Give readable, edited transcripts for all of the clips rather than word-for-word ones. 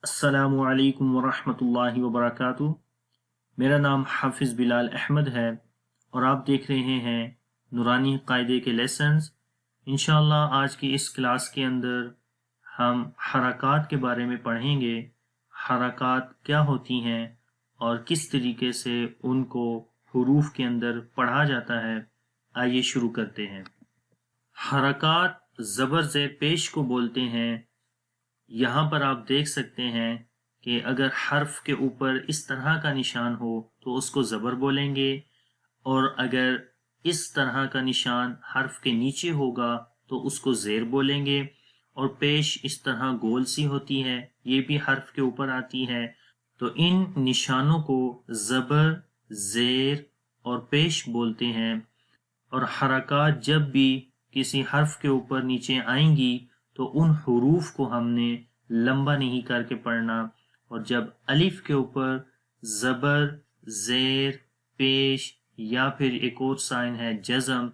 अस्सलामु अलैकुम वरहमतुल्लाहि वबरकातुह। मेरा नाम हाफिज़ बिलाल अहमद है और आप देख रहे हैं नूरानी कायदे के लेसन्स। इंशाअल्लाह आज की इस क्लास के अंदर हम हरकात के बारे में पढ़ेंगे। हरकात क्या होती हैं और किस तरीके से उनको हुरूफ के अंदर पढ़ा जाता है। आइए शुरू करते हैं। हरकात ज़बर ज़ेर पेश को बोलते हैं। यहाँ पर आप देख सकते हैं कि अगर हर्फ के ऊपर इस तरह का निशान हो तो उसको ज़बर बोलेंगे, और अगर इस तरह का निशान हर्फ के नीचे होगा तो उसको ज़ेर बोलेंगे, और पेश इस तरह गोल सी होती है, ये भी हर्फ के ऊपर आती है। तो इन निशानों को ज़बर, ज़ेर और पेश बोलते हैं। और हरकात जब भी किसी हर्फ के ऊपर नीचे आएंगी तो उन हुरूफ को हमने लंबा नहीं करके पढ़ना। और जब अलिफ के ऊपर ज़बर, ज़ेर, पेश या फिर एक और साइन है जज़म,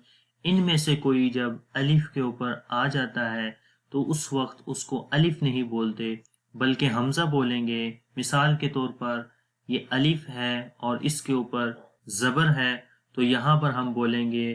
इनमें से कोई जब अलिफ के ऊपर आ जाता है तो उस वक्त उसको अलिफ नहीं बोलते बल्कि हमज़ा बोलेंगे। मिसाल के तौर पर ये अलिफ है और इसके ऊपर ज़बर है, तो यहाँ पर हम बोलेंगे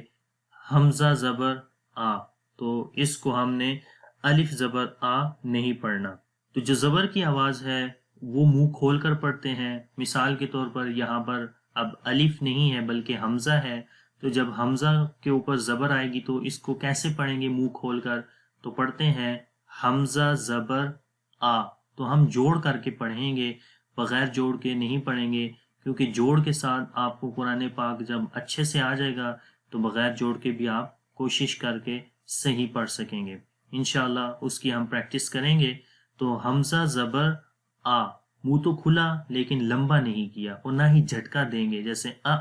हमज़ा ज़बर आ, तो इसको हमने अलिफ ज़बर आ नहीं पढ़ना। तो जो ज़बर की आवाज़ है वो मुंह खोल कर पढ़ते हैं। मिसाल के तौर पर यहाँ पर अब अलिफ नहीं है बल्कि हमज़ा है, तो जब हमज़ा के ऊपर ज़बर आएगी तो इसको कैसे पढ़ेंगे मुंह खोल कर? तो पढ़ते हैं हमज़ा ज़बर आ। तो हम जोड़ करके पढ़ेंगे, बग़ैर जोड़ के नहीं पढ़ेंगे, क्योंकि जोड़ के साथ आपको कुरान पाक जब अच्छे से आ जाएगा तो बग़ैर जोड़ के भी आप कोशिश करके सही पढ़ सकेंगे। इंशाअल्लाह उसकी हम प्रैक्टिस करेंगे। तो हमज़ा ज़बर आ, मुंह तो खुला लेकिन लंबा नहीं किया, और ना ही झटका देंगे जैसे अ,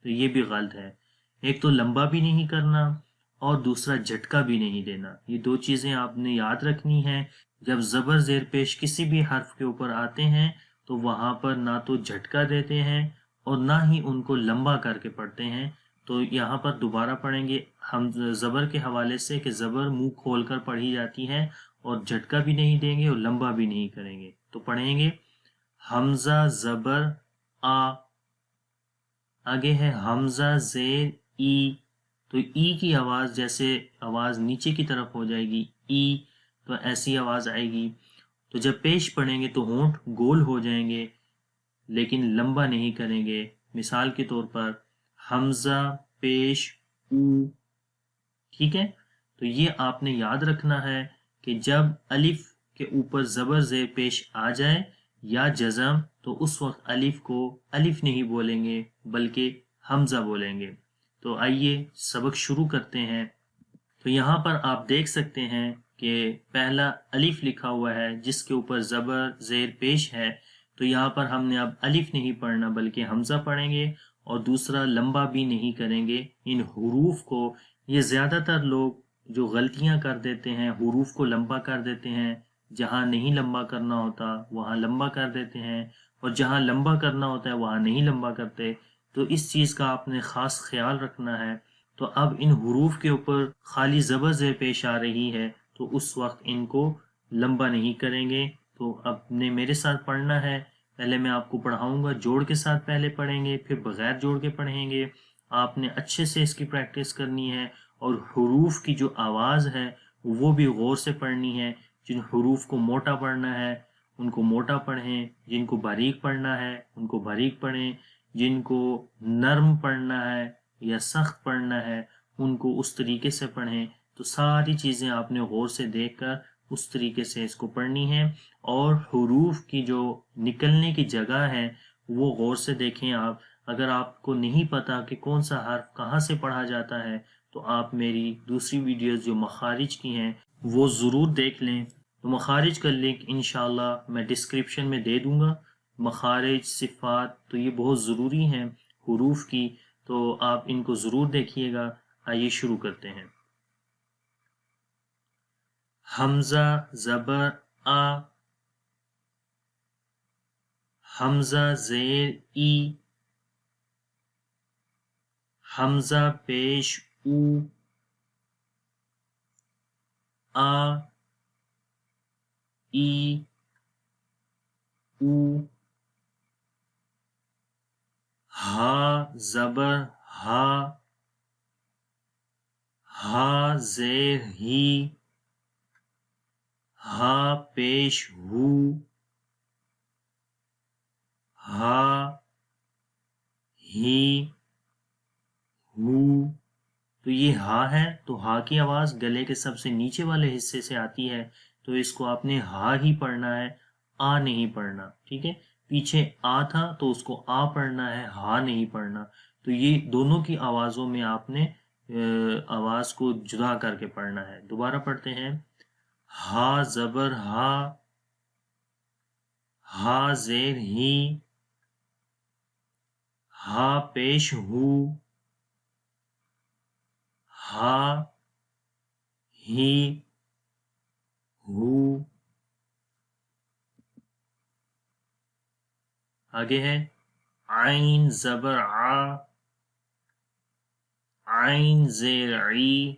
तो ये भी गलत है। एक तो लंबा भी नहीं करना और दूसरा झटका भी नहीं देना। ये दो चीज़ें आपने याद रखनी है। जब ज़बर ज़ेर पेश किसी भी हर्फ के ऊपर आते हैं तो वहाँ पर ना तो झटका देते हैं और ना ही उनको लंबा करके पढ़ते हैं। तो यहाँ पर दोबारा पढ़ेंगे हम ज़बर के हवाले से कि ज़बर मुंह खोल कर पढ़ी जाती है और झटका भी नहीं देंगे और लंबा भी नहीं करेंगे। तो पढ़ेंगे हमज़ा ज़बर आ, आगे है हमज़ा ज़ेर ई। तो ई की आवाज़ जैसे आवाज़ नीचे की तरफ हो जाएगी ई, तो ऐसी आवाज़ आएगी। तो जब पेश पढ़ेंगे तो होंठ गोल हो जाएंगे लेकिन लंबा नहीं करेंगे। मिसाल के तौर पर हमज़ा पेश ऊ, ठीक है। तो ये आपने याद रखना है कि जब अलिफ के ऊपर ज़बर ज़ेर पेश आ जाए या जज़म तो उस वक्त अलिफ को अलिफ नहीं बोलेंगे बल्कि हमज़ा बोलेंगे। तो आइए सबक शुरू करते हैं। तो यहाँ पर आप देख सकते हैं कि पहला अलिफ लिखा हुआ है जिसके ऊपर ज़बर ज़ेर पेश है। तो यहाँ पर हमने अब अलिफ नहीं पढ़ना बल्कि हमज़ा पढ़ेंगे, और दूसरा लंबा भी नहीं करेंगे इन हुरूफ को। ये ज़्यादातर लोग जो गलतियाँ कर देते हैं, हुरूफ को लंबा कर देते हैं, जहाँ नहीं लंबा करना होता वहाँ लंबा कर देते हैं, और जहाँ लंबा करना होता है वहाँ नहीं लंबा करते। तो इस चीज़ का आपने ख़ास ख्याल रखना है। तो अब इन हुरूफ के ऊपर खाली ज़बर ज़ेर पेश आ रही है तो उस वक्त इनको लंबा नहीं करेंगे। तो आपने मेरे साथ पढ़ना है। पहले मैं आपको पढ़ाऊंगा, जोड़ के साथ पहले पढ़ेंगे फिर बगैर जोड़ के पढ़ेंगे। आपने अच्छे से इसकी प्रैक्टिस करनी है, और हुरूफ की जो आवाज़ है वो भी गौर से पढ़नी है। जिन हुरूफ को मोटा पढ़ना है उनको मोटा पढ़ें, जिनको बारीक पढ़ना है उनको बारीक पढ़ें, जिनको नर्म पढ़ना है या सख्त पढ़ना है उनको उस तरीके से पढ़ें। तो सारी चीज़ें आपने गौर से देखकर उस तरीके से इसको पढ़नी है। और हुरूफ की जो निकलने की जगह है वो गौर से देखें आप। अगर आपको नहीं पता कि कौन सा हर्फ कहाँ से पढ़ा जाता है तो आप मेरी दूसरी वीडियोस जो मखारिज की हैं वो ज़रूर देख लें। तो मखारिज का लिंक इंशाल्लाह मैं डिस्क्रिप्शन में दे दूँगा। मखारिज, सिफ़ात, तो ये बहुत ज़रूरी हैं हुरूफ की, तो आप इनको ज़रूर देखिएगा। आइए शुरू करते हैं। हमज़ा ज़बर आ, हमज़ा ज़ेर ई, हमज़ा पेश ऊ, आ, ई, او، ہا زبر ہا، ہا زیر ہی، ہا پیش ہو، ہا ہی ہو. تو یہ ہا ہے، تو ہا کی آواز گلے کے سب سے نیچے والے حصے سے آتی ہے، تو اس کو آپ نے ہا ہی پڑھنا ہے، آ نہیں پڑھنا. ٹھیک ہے، پیچھے آ تھا تو اس کو آ پڑھنا ہے، ہا نہیں پڑھنا. تو یہ دونوں کی آوازوں میں آپ نے آواز کو جدا کر کے پڑھنا ہے. دوبارہ پڑھتے ہیں، ہا زبر ہا، ہا زیر ہی، ہا پیش ہو، ہا ہی ہو. آگے ہے عین زبر آ، عین زیر عی،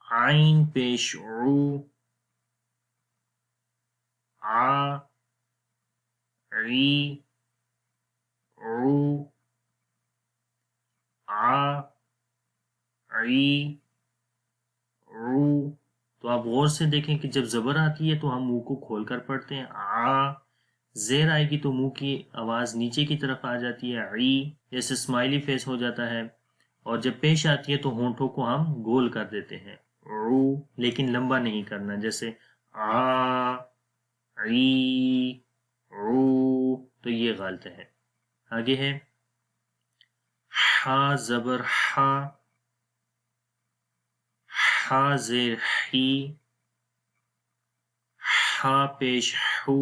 عین پیش عو، آ عی عو، آ عی عو. تو آپ غور سے دیکھیں کہ جب زبر آتی ہے تو ہم منہ کو کھول کر پڑھتے ہیں، آ. زیر آئے گی تو منہ کی آواز نیچے کی طرف آ جاتی ہے، عی جیسے اسمائلی فیس ہو جاتا ہے. اور جب پیش آتی ہے تو ہونٹوں کو ہم گول کر دیتے ہیں، عو، لیکن لمبا نہیں کرنا، جیسے آ عی عو. تو یہ غلط ہے. آگے ہے ہا زبر ہا، ہا زیر ہی، ہا پیش ہو،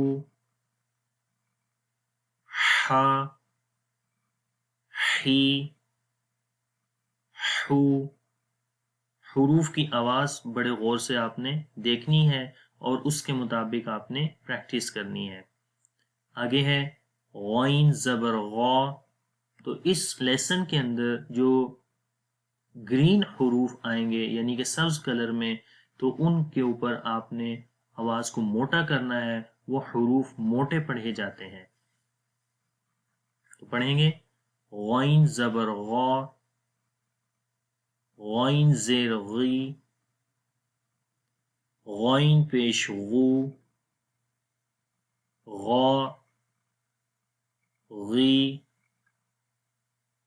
ہا ہی ہو. حروف کی آواز بڑے غور سے آپ نے دیکھنی ہے اور اس کے مطابق آپ نے پریکٹس کرنی ہے. آگے ہے غین زبر غا. تو اس لیسن کے اندر جو گرین حروف آئیں گے یعنی کہ سبز کلر میں، تو ان کے اوپر آپ نے آواز کو موٹا کرنا ہے، وہ حروف موٹے پڑھے جاتے ہیں. تو پڑھیں گے غین زبر غا، غین زیر غی، غین پیش غو، غا غی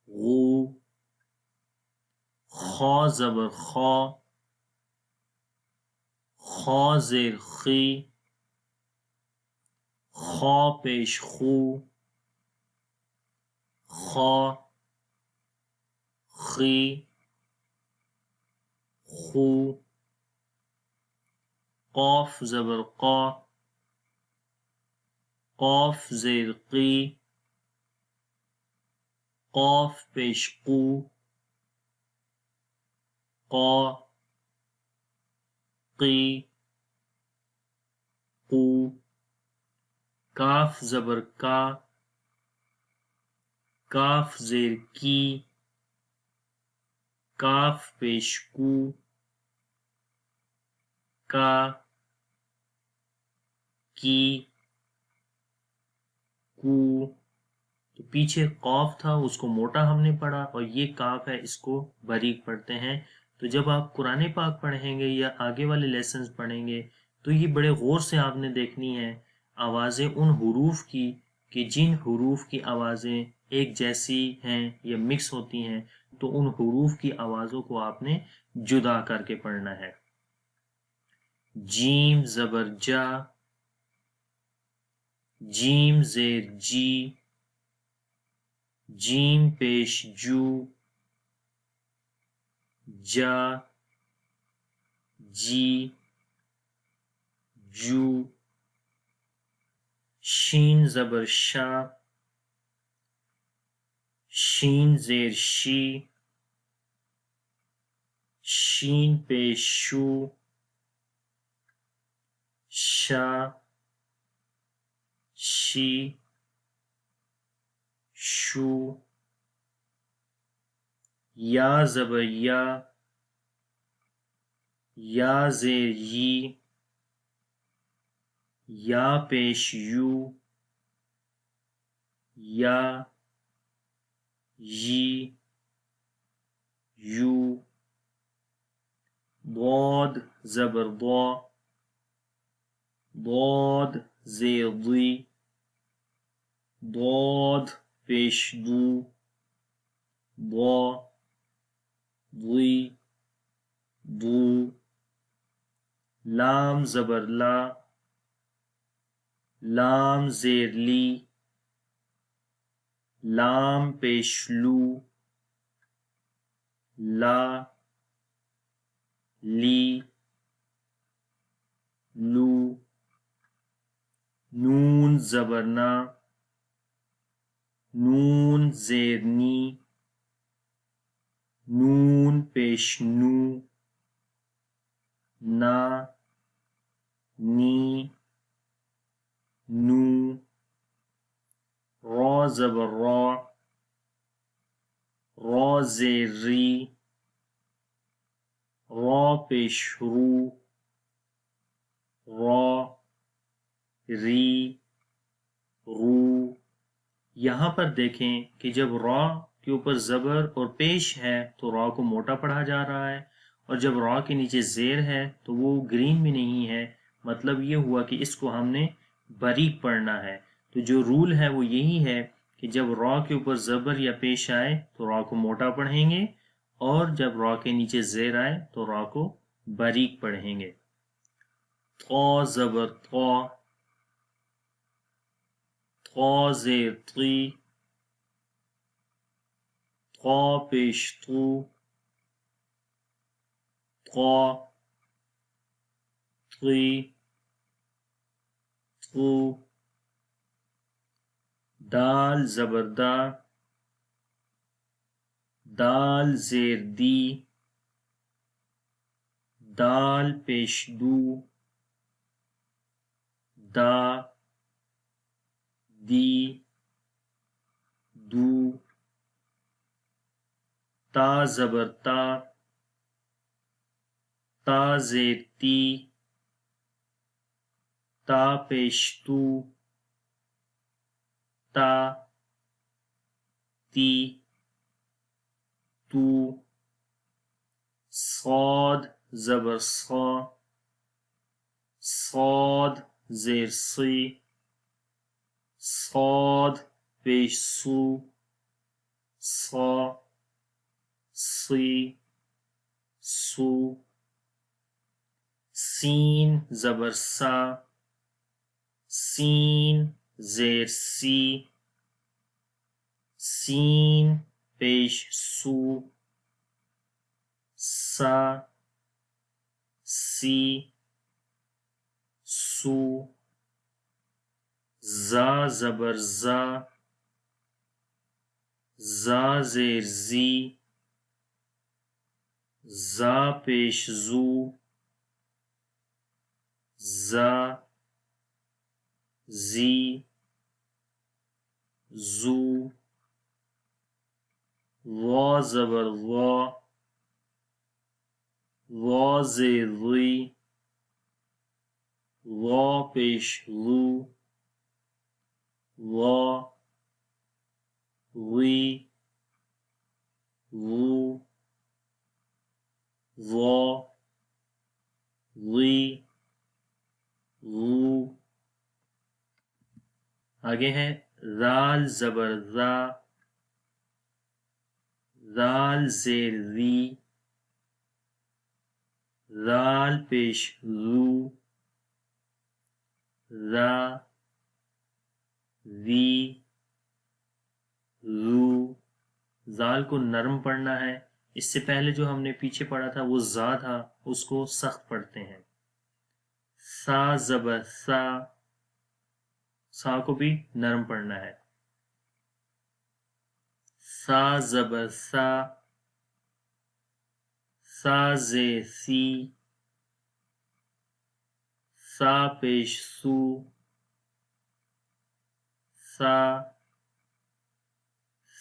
غو. خا زبر خا، خا زیر خی، خا پیش خو، خا خی خو. قاف زبر قا، قاف زیر قی، قاف پیش قو، قا قی قو. کاف زبر کا، کاف زیر کی، کاف پیش کو، کا کی کو. تو پیچھے قاف تھا اس کو موٹا ہم نے پڑھا، اور یہ کاف ہے اس کو باریک پڑھتے ہیں. تو جب آپ قرآن پاک پڑھیں گے یا آگے والے لیسنز پڑھیں گے تو یہ بڑے غور سے آپ نے دیکھنی ہے آوازیں ان حروف کی، کہ جن حروف کی آوازیں ایک جیسی ہیں یا مکس ہوتی ہیں، تو ان حروف کی آوازوں کو آپ نے جدا کر کے پڑھنا ہے. جیم زبر جا، جیم زیر جی، جیم پیش جو، جا جی جو. شین زبر شا، شین زیر شی، شین پیش شو، شا شی شو. یا زبر یا، یا زیر یی، یا پیش یو، یا یی یو، ضاد زبر ضا، ضاد زیر ضی، ضاد پیش ضو، ضا ضی ضو، لام زبر لا، لام زیر لی، لام پیش لو، لا لی لو، نون زبر نا، نون زیر نی، نون پیش نو، نا نی نو، را زبر را، را زیر ری، را پیش رو، را ری رو۔ یہاں پر دیکھیں کہ جب را کے اوپر زبر اور پیش ہے تو را کو موٹا پڑھا جا رہا ہے، اور جب را کے نیچے زیر ہے تو وہ گرین بھی نہیں ہے، مطلب یہ ہوا کہ اس کو ہم نے باریک پڑھنا ہے۔ تو جو رول ہے وہ یہی ہے کہ جب را کے اوپر زبر یا پیش آئے تو را کو موٹا پڑھیں گے، اور جب را کے نیچے زیر آئے تو را کو باریک پڑھیں گے۔ طا زبر طا، طا زیر طی، طا پیش طو، طا طی طو، دال زبر دا، دال زیر دی، دال پیش دو، دا دی دو، تا زبر تا، تا زیر تی، تا پیش تو، تا تی تو، صاد زبر صا، صاد زیر سی، صاد پیش سو، صا سی سو، سین زبر سا، سین زیر سی، سین پیش سو، سا سی سو، زا زبر زا، زا زیر زی، زا پیش زو، زا زی زو، وا زبر وا، وا زیر ری، وا پیش لو، وا ری وو، وا ری وو۔ آگے ہے ذال زبر ذا، ذال زیر ری، ذال پیش ذو، ذا ذی ذو، ذال کو نرم پڑھنا ہے۔ اس سے پہلے جو ہم نے پیچھے پڑھا تھا وہ زا تھا، اس کو سخت پڑھتے ہیں۔ سا زبر سا، سا کو بھی نرم پڑھنا ہے۔ سا زبر سا، سا زیر سی، سا پیش سو، سا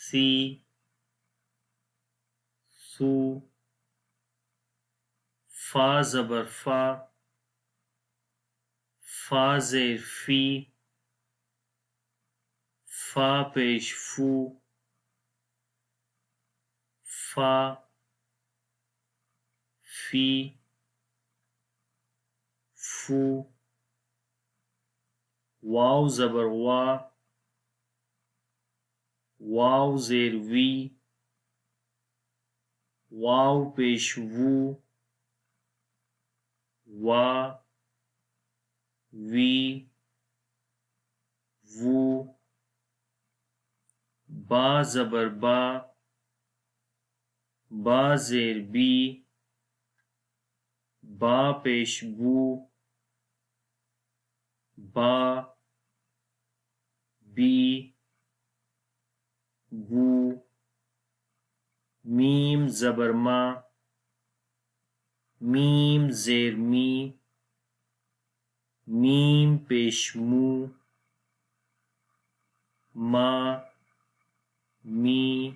سی سو، فا زبر فا، فا زیر فی، فا پیش فو، فا فی فو، واو زبر وا، واو زیر وی، واو پیش وو، وا وی وو، با زبر با، با زیر بی، با پیش بو، با بی بو، میم زبر ما، میم زیر می، میم پیش مو، ما می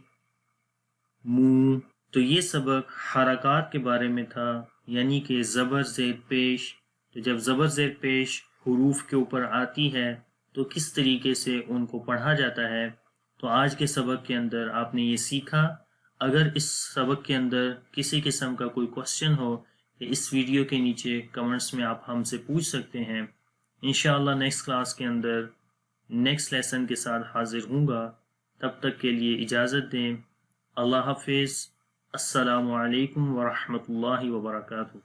مو۔ تو یہ سبق حرکات کے بارے میں تھا، یعنی کہ زبر زیر پیش، تو جب زبر زیر پیش حروف کے اوپر آتی ہے تو کس طریقے سے ان کو پڑھا جاتا ہے۔ تو آج کے سبق کے اندر آپ نے یہ سیکھا۔ اگر اس سبق کے اندر کسی قسم کا کوئی کوسچن ہو تو اس ویڈیو کے نیچے کمنٹس میں آپ ہم سے پوچھ سکتے ہیں۔ انشاءاللہ نیکسٹ کلاس کے اندر نیکسٹ لیسن کے ساتھ حاضر ہوں گا۔ تب تک کے لیے اجازت دیں۔ اللہ حافظ۔ السلام علیکم ورحمۃ اللہ وبرکاتہ۔